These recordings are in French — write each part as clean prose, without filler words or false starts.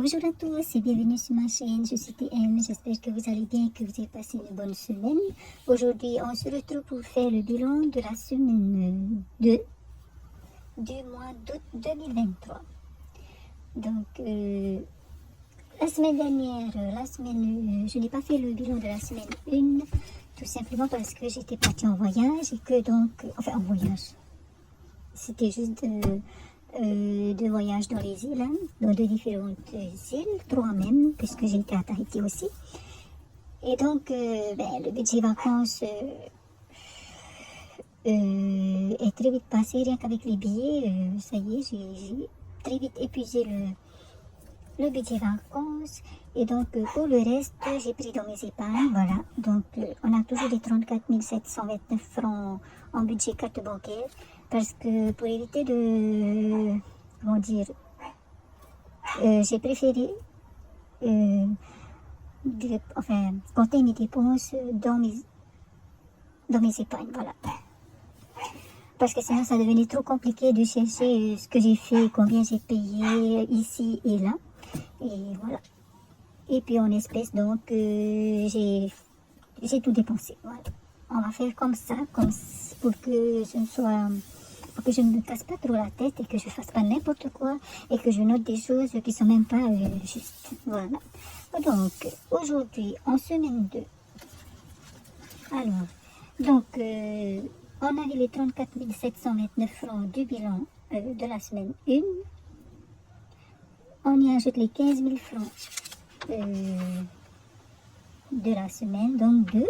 Bonjour à tous et bienvenue sur ma chaîne, je suis TM, j'espère que vous allez bien et que vous avez passé une bonne semaine. Aujourd'hui, on se retrouve pour faire le bilan de la semaine 2 du mois d'août 2023. Donc, la semaine dernière, je n'ai pas fait le bilan de la semaine 1, tout simplement parce que j'étais partie en voyage et que donc, en voyage, c'était juste de voyage dans les îles, dans de différentes îles, 3 même, puisque j'ai été à Tahiti aussi. Et donc, le budget vacances est très vite passé, rien qu'avec les billets, ça y est, j'ai très vite épuisé le budget vacances. Et donc, pour le reste, j'ai pris dans mes épargnes, voilà. Donc, on a toujours les 34 729 francs en budget carte bancaire. Parce que pour éviter de, j'ai préféré compter mes dépenses dans mes épargnes, voilà. Parce que sinon ça devenait trop compliqué de chercher ce que j'ai fait, combien j'ai payé ici et là. Et voilà. Et puis en espèces, donc j'ai tout dépensé, voilà. On va faire comme ça, pour que je ne me casse pas trop la tête et que je ne fasse pas n'importe quoi et que je note des choses qui ne sont même pas justes. Voilà. Donc, aujourd'hui, en semaine 2, alors, donc, on avait les 34 729 francs du bilan de la semaine 1. On y ajoute les 15 000 francs de la semaine, donc 2.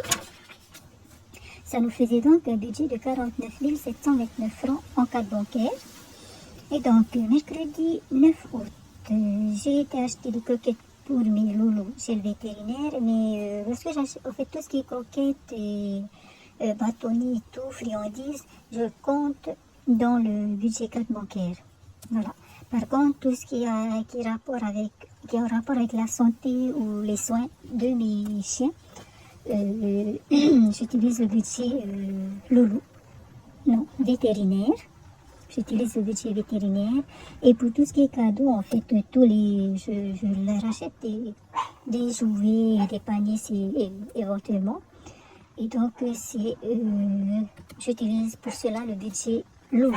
Ça nous faisait donc un budget de 49 729 francs en carte bancaire. Et donc, mercredi 9 août, j'ai été acheter des croquettes pour mes loulous chez le vétérinaire. Mais lorsque j'achète, en fait, tout ce qui est croquettes et bâtonnets et tout, friandises, je compte dans le budget carte bancaire. Voilà. Par contre, tout ce qui est en rapport avec la santé ou les soins de mes chiens, j'utilise le budget vétérinaire. J'utilise le budget vétérinaire. Et pour tout ce qui est cadeau, en fait, je leur achète des jouets, des paniers éventuellement. Et donc, j'utilise pour cela le budget loulou,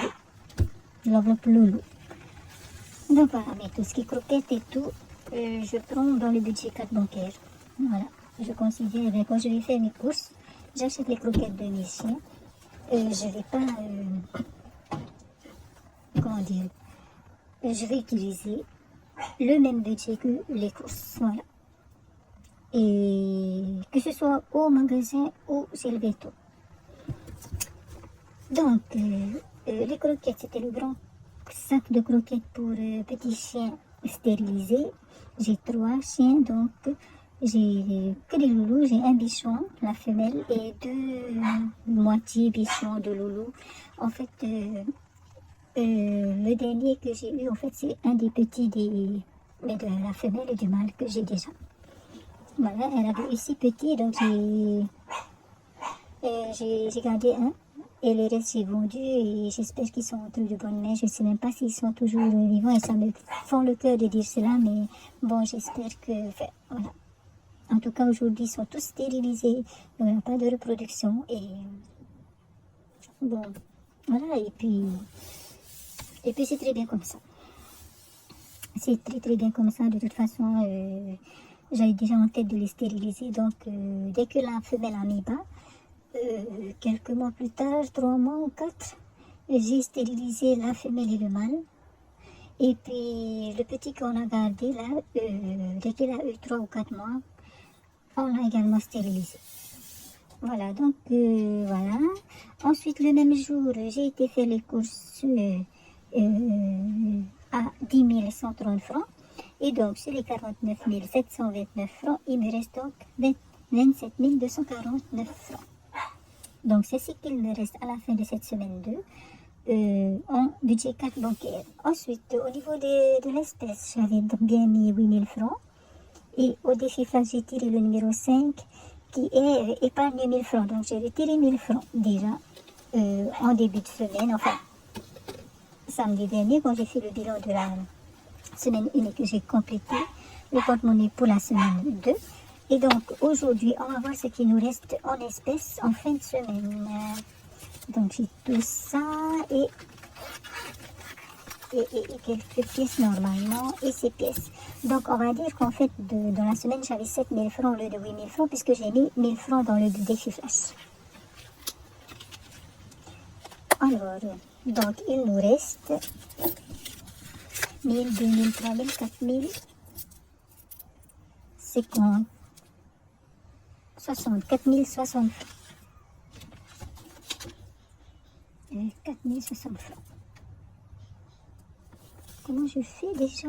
l'enveloppe loulou. Donc voilà, mais tout ce qui est croquettes et tout, je prends dans le budget carte bancaire. Voilà. Je considère, quand je vais faire mes courses, j'achète les croquettes de mes chiens. Je ne vais pas, je vais utiliser le même budget que les courses. Voilà. Et que ce soit au magasin ou chez le veto. Donc, les croquettes, c'était le grand sac de croquettes pour petits chiens stérilisés. J'ai 3 chiens, donc j'ai que des loulous. J'ai un bichon, la femelle, et 2 moitiés bichons de loulous. En fait, le dernier que j'ai eu, en fait, c'est un des petits de la femelle et du mâle que j'ai déjà. Voilà, elle avait eu 6 petits, donc j'ai gardé un. Et les restes, j'ai vendu et j'espère qu'ils sont entre de bonnes mains. Je ne sais même pas s'ils sont toujours vivants et ça me fend le cœur de dire cela, mais bon, j'espère que, voilà. En tout cas, aujourd'hui, ils sont tous stérilisés, donc il n'y a pas de reproduction. Et bon, voilà, et puis c'est très bien comme ça. C'est très très bien comme ça. De toute façon, j'avais déjà en tête de les stériliser, donc dès que la femelle a mis bas, quelques mois plus tard, 3 mois ou 4, j'ai stérilisé la femelle et le mâle. Et puis le petit qu'on a gardé là, dès qu'il a eu 3 ou 4 mois, on l'a également stérilisé. Voilà, donc voilà. Ensuite, le même jour, j'ai été faire les courses à 10 130 francs. Et donc, sur les 49 729 francs, il me reste donc 27 249 francs. Donc, c'est ce qu'il me reste à la fin de cette semaine 2 en budget carte bancaire. Ensuite, au niveau de l'espèce, j'avais bien mis 8 000 francs. Et au déchiffrage, j'ai tiré le numéro 5 qui est épargne 1 000 francs. Donc, j'ai retiré 1 000 francs déjà en début de semaine, enfin, samedi dernier, quand j'ai fait le bilan de la semaine 1 et que j'ai complété le porte-monnaie pour la semaine 2. Et donc, aujourd'hui, on va voir ce qui nous reste en espèces en fin de semaine. Donc, j'ai tout ça et quelques pièces normalement et ces pièces. Donc, on va dire qu'en fait, dans la semaine, j'avais 7000 francs au lieu de 8000 francs puisque j'ai mis 1000 francs dans le défi flash. Alors, donc, il nous reste 1000, 2000, 3000, 4000, 50, 60, 4060 francs. 4060 francs. Comment je fais déjà?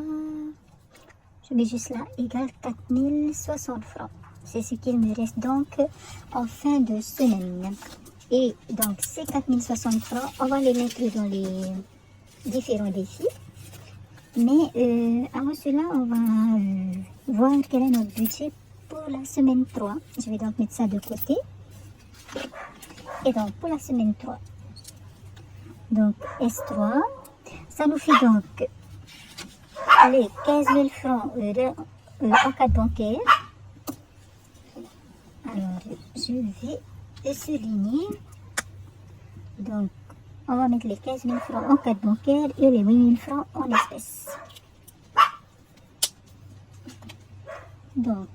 Je mets juste là, égale 4060 francs. C'est ce qu'il me reste donc en fin de semaine. Et donc, ces 4060 francs, on va les mettre dans les différents défis. Mais avant cela, on va voir quel est notre budget pour la semaine 3. Je vais donc mettre ça de côté. Et donc, pour la semaine 3, donc S3, ça nous fait donc les 15 000 francs en carte bancaire. Alors, je vais souligner. Donc, on va mettre les 15 000 francs en carte bancaire et les 8 000 francs en espèces. Donc,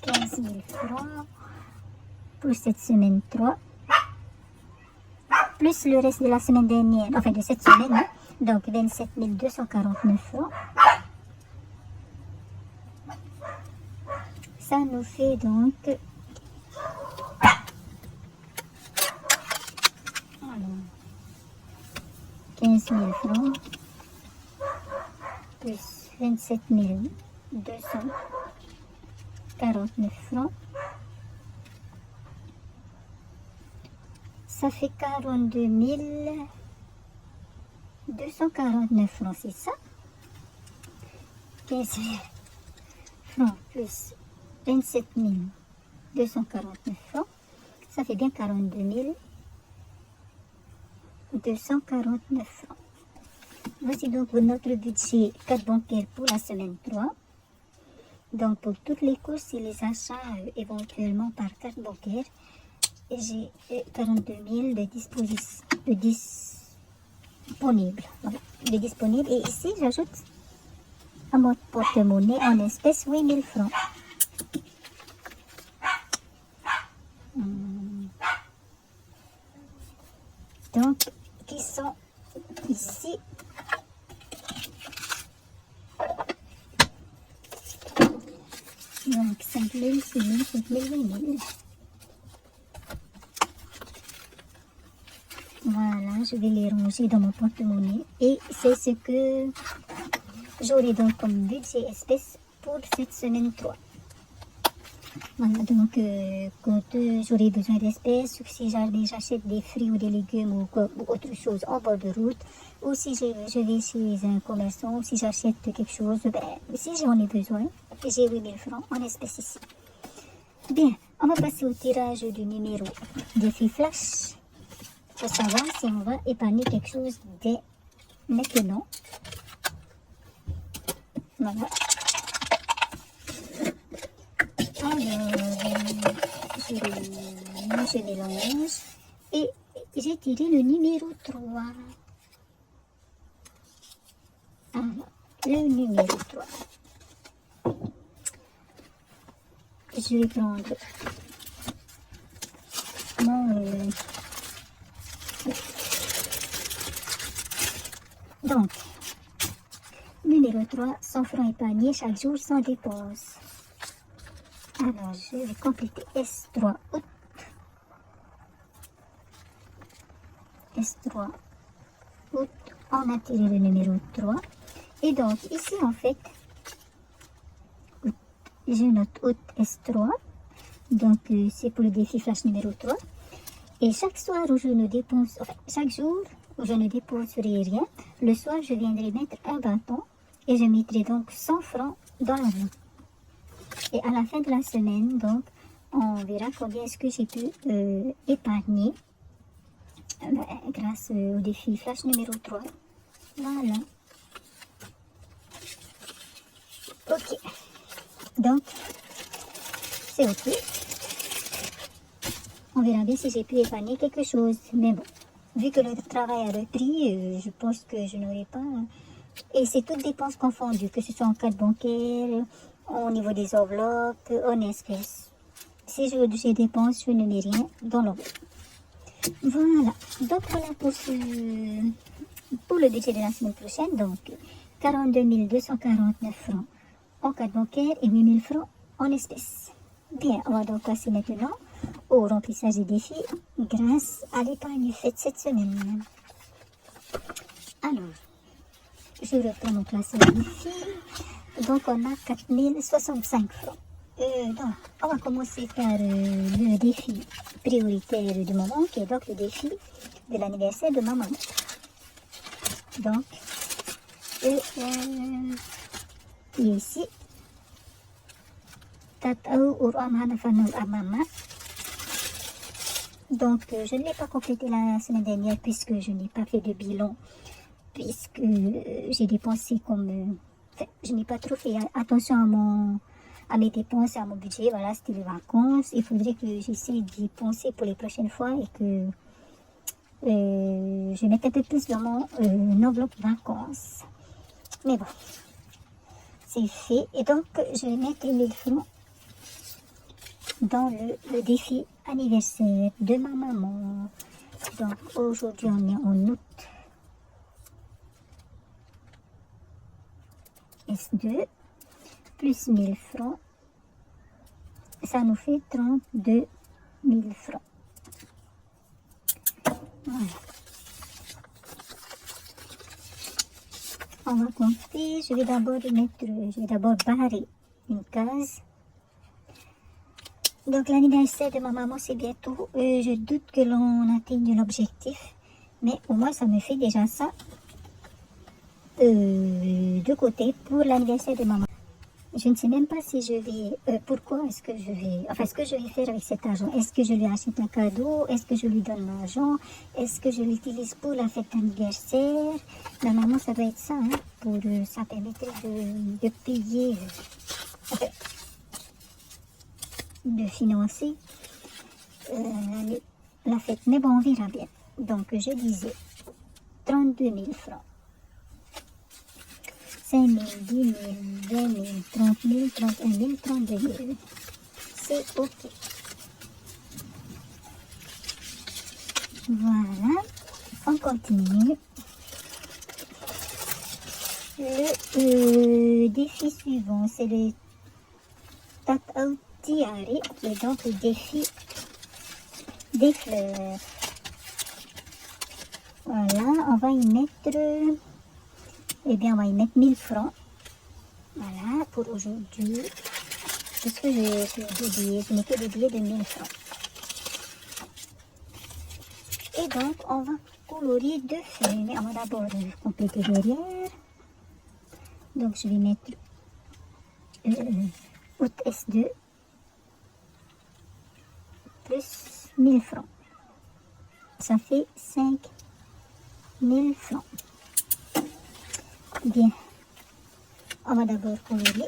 15 000 francs pour cette semaine 3, plus le reste de la semaine dernière, enfin de cette semaine, hein, donc 27 249 francs. Ça nous fait donc 15 000 francs plus 27 249 francs. Ça fait 42 249 francs, c'est ça? 15 000 francs plus 27 249 francs. Ça fait bien 42 249 francs. Voici donc notre budget carte bancaire pour la semaine 3. Donc pour toutes les courses et les achats éventuellement par carte bancaire, j'ai 42 000 de disponibles. Voilà, de disponibles. Et ici, j'ajoute à mon porte-monnaie en espèces 8 000 francs. Donc, qui sont ici. Donc, 5 000, 6 000, 7 000, 8 000. Voilà, je vais les ranger dans mon porte-monnaie. Et c'est ce que j'aurai donc comme budget espèce pour cette semaine 3. Voilà, donc quand j'aurai besoin d'espèces, si jamais j'achète des fruits ou des légumes ou autre chose en bord de route, ou si je vais chez un commerçant, ou si j'achète quelque chose, si j'en ai besoin, j'ai 8 000 francs en espèces ici. Bien, on va passer au tirage du numéro défi flash pour savoir si on va épargner quelque chose dès maintenant. Voilà. Alors, je mélange et j'ai tiré le numéro 3. Alors, le numéro 3. Je vais prendre mon... Donc, numéro 3, 100 francs épargnés chaque jour sans dépense. Alors, je vais compléter S3 août. S3 août, on a tiré le numéro 3. Et donc, ici, en fait, je note août S3. Donc, c'est pour le défi flash numéro 3. Et chaque soir où je ne dépense, enfin, chaque jour où je ne dépenserai rien, le soir, je viendrai mettre un bâton et je mettrai donc 100 francs dans la roue. Et à la fin de la semaine, donc, on verra combien est-ce que j'ai pu épargner grâce au défi flash numéro 3. Voilà. Ok. Donc, c'est ok. On verra bien si j'ai pu épargner quelque chose. Mais bon, vu que le travail a repris, je pense que je n'aurai pas... Et c'est toutes dépenses confondues, que ce soit en carte bancaire, au niveau des enveloppes, en espèces. Si j'ai dépense, je ne mets rien dans l'enveloppe. Voilà. Donc voilà pour le budget de la semaine prochaine. Donc 42 249 francs en carte bancaire et 8 000 francs en espèces. Bien, on va donc passer maintenant au remplissage des défis grâce à l'épargne faite cette semaine. Alors, je reprends mon classement des défis. Donc, on a 4 065 francs. Donc, on va commencer par le défi prioritaire de maman, qui est donc le défi de l'anniversaire de ma maman. Donc, qui est ici. Donc, je ne l'ai pas complété la semaine dernière puisque je n'ai pas fait de bilan, puisque j'ai dépensé comme... Enfin, je n'ai pas trop fait attention à mes dépenses et à mon budget. Voilà, c'était les vacances. Il faudrait que j'essaie d'y penser pour les prochaines fois et que je mette un peu plus dans mon enveloppe vacances. Mais bon, c'est fait. Et donc, je vais mettre les 1000 francs dans le défi anniversaire de ma maman. Donc aujourd'hui on est en août. S2 plus 1000 francs, ça nous fait 32 000 francs. Voilà. On va compter. Je vais d'abord barrer une case. Donc l'anniversaire de ma maman c'est bientôt. Je doute que l'on atteigne l'objectif, mais au moins ça me fait déjà ça de côté pour l'anniversaire de maman. Je ne sais même pas si je vais... pourquoi est-ce que je vais... Enfin, ce que je vais faire avec cet argent. Est-ce que je lui achète un cadeau? Est-ce que je lui donne l'argent? Est-ce que je l'utilise pour la fête d'anniversaire? Normalement, ça doit être ça. Hein, pour, ça permettrait de payer... enfin, de financer la fête. Mais bon, on verra bien. Donc, je disais 32 000 francs. 5 000, 10 000, 20 000, 30 000, 31 000, 32 000. C'est OK. Voilà. On continue. Le défi suivant, c'est le Tatautiari, qui est donc le défi des fleurs. Voilà, on va y mettre... Eh bien, on va y mettre 1000 francs. Voilà, pour aujourd'hui. Puisque je n'ai que des billets de 1000 francs. Et donc, on va colorier deux feuilles. Mais on va d'abord compléter derrière. Donc, je vais mettre août S2 plus 1000 francs. Ça fait 5 000 francs. Bien, on va d'abord colorier.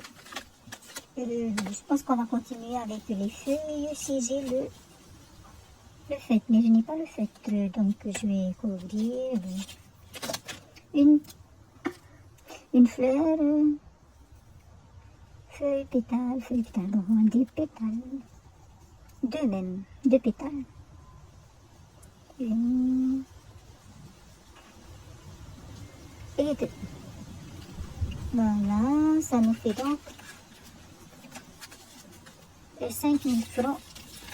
Je pense qu'on va continuer avec les feuilles si j'ai le feutre, mais je n'ai pas le feutre, donc je vais colorier une fleur, feuille, pétale, donc on va dire pétale, deux pétales, une et deux. Voilà, ça nous fait donc 5 000 francs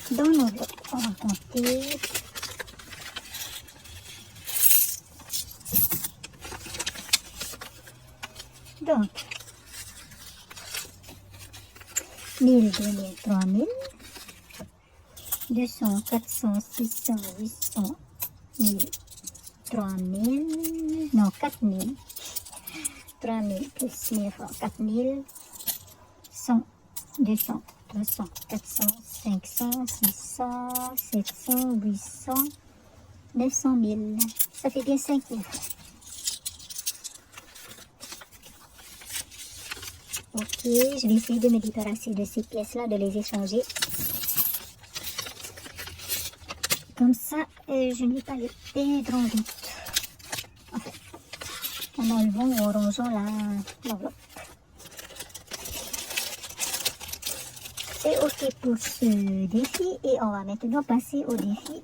dans l'enveloppe. On va compter. Donc, 1000, 2000, 3000, 200, 400, 600, 800, 1000, 3000, non, 4000. 3000 plus 1000 francs, 4000, 100, 200, 300, 400, 500, 600, 700, 800, 900 000. Ça fait bien 5 000 francs. Ok, je vais essayer de me débarrasser de ces pièces-là, de les échanger. Comme ça, je ne vais pas les perdre en route. En fait, en enlevant ou en rangeant l'enveloppe. C'est ok pour ce défi et on va maintenant passer au défi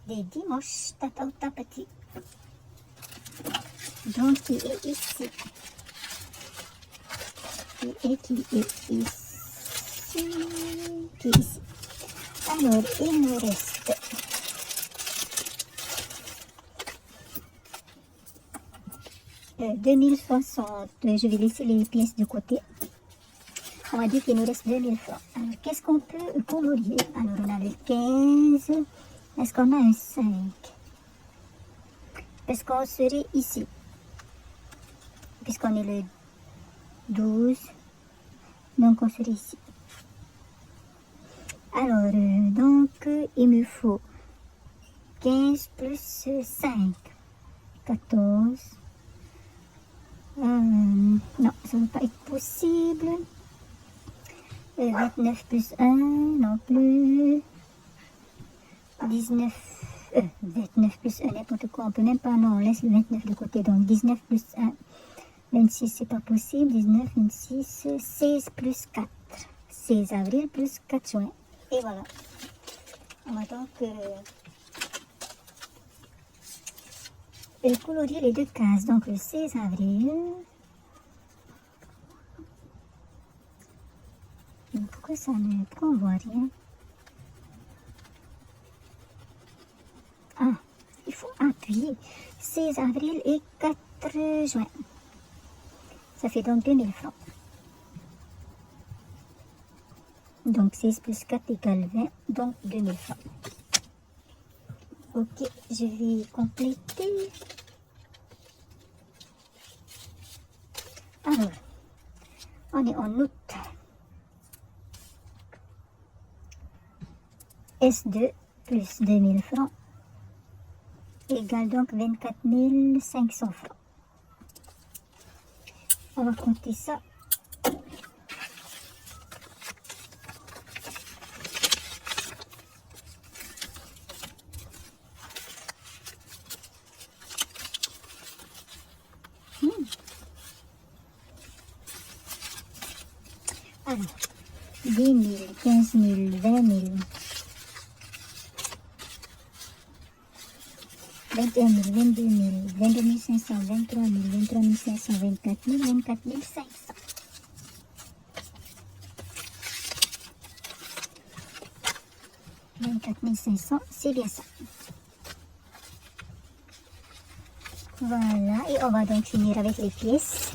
des dimanches tata ou tapati. Donc qui est ici. Qui est ici. Qui est ici. Alors il me reste 2060. Je vais laisser les pièces de côté. On va dire qu'il nous reste 2000 francs. Alors, qu'est-ce qu'on peut colorier? Alors, on a le 15. Est-ce qu'on a un 5? Est-ce qu'on serait ici? Puisqu'on est le 12. Donc, on serait ici. Alors, il me faut 15 plus 5. 14. Non, ça ne va pas être possible. 29 plus 1, non plus. 29 plus 1, n'importe quoi. On peut même pas, non, on laisse le 29 de côté. Donc 19 plus 1, 26, c'est pas possible. 19, 26, 16 plus 4. 16 avril plus 4 juin. Et voilà. On va donc colorier les deux cases. Donc le 16 avril. Pourquoi ça ne prend, on voit rien? Ah, il faut appuyer. 16 avril et 4 juin. Ça fait donc 2000 francs. Donc 16 plus 4 égale 20, donc 2000 francs. Ok, je vais compléter. Alors, on est en août. S2 plus 2000 francs égale donc 24 500 francs. On va compter ça. Alors, 10 000, 15 000, 20 000. 21 000, 22 000, 22 500, 23 000, 23 500, 24 000, 24 500. 24 500, c'est bien ça. Voilà, et on va donc finir avec les pièces.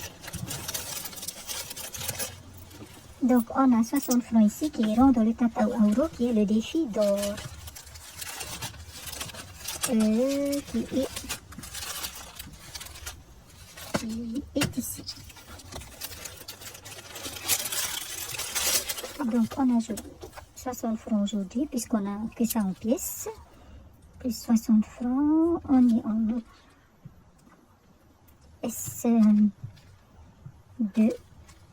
Donc on a 60 francs ici qui iront dans le tata ou euro qui est le défi d'or. Qui est ici. Donc on ajoute 60 francs aujourd'hui puisqu'on a que ça en pièces. Plus 60 francs, on est en S2,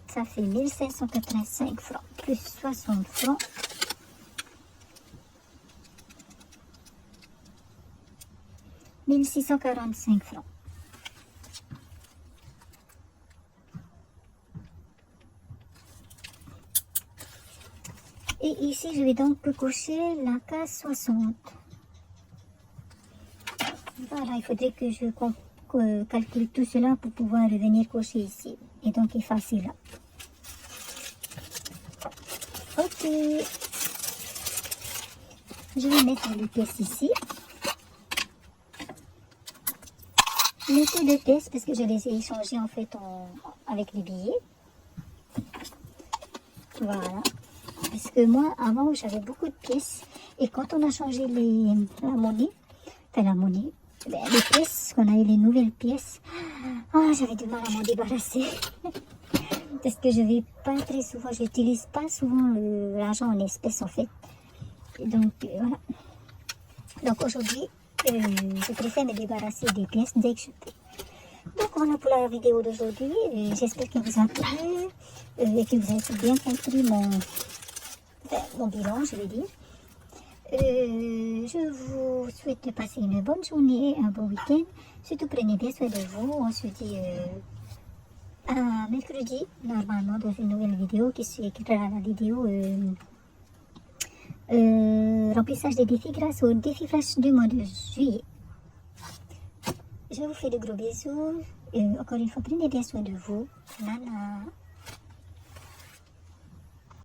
ça fait 1585 francs. Plus 60 francs. « 1645 francs. Et ici, je vais donc cocher la case 60. Voilà, il faudrait que je calcule tout cela pour pouvoir revenir cocher ici. Et donc, effacer là. Ok. Je vais mettre les pièces ici. Mettez deux pièces parce que je les ai échangées en fait avec les billets. Voilà. Parce que moi, avant, j'avais beaucoup de pièces. Et quand on a changé la monnaie, les pièces, qu'on a eu les nouvelles pièces, j'avais du mal à m'en débarrasser. Parce que je vais pas très souvent, je n'utilise pas souvent l'argent en espèces en fait. Et donc, voilà. Donc aujourd'hui, je préfère me débarrasser des pièces dès que je peux. Donc voilà pour la vidéo d'aujourd'hui. J'espère qu'elle vous a plu. et que vous avez bien compris mon bilan, je vais dire. Je vous souhaite de passer une bonne journée et un bon week-end. Surtout prenez bien soin de vous. On se dit à mercredi, normalement, dans une nouvelle vidéo qui sera la vidéo remplissage des défis grâce au défi flash du mois de juillet. Je vous fais de gros bisous. Encore une fois, prenez bien soin de vous. Nana.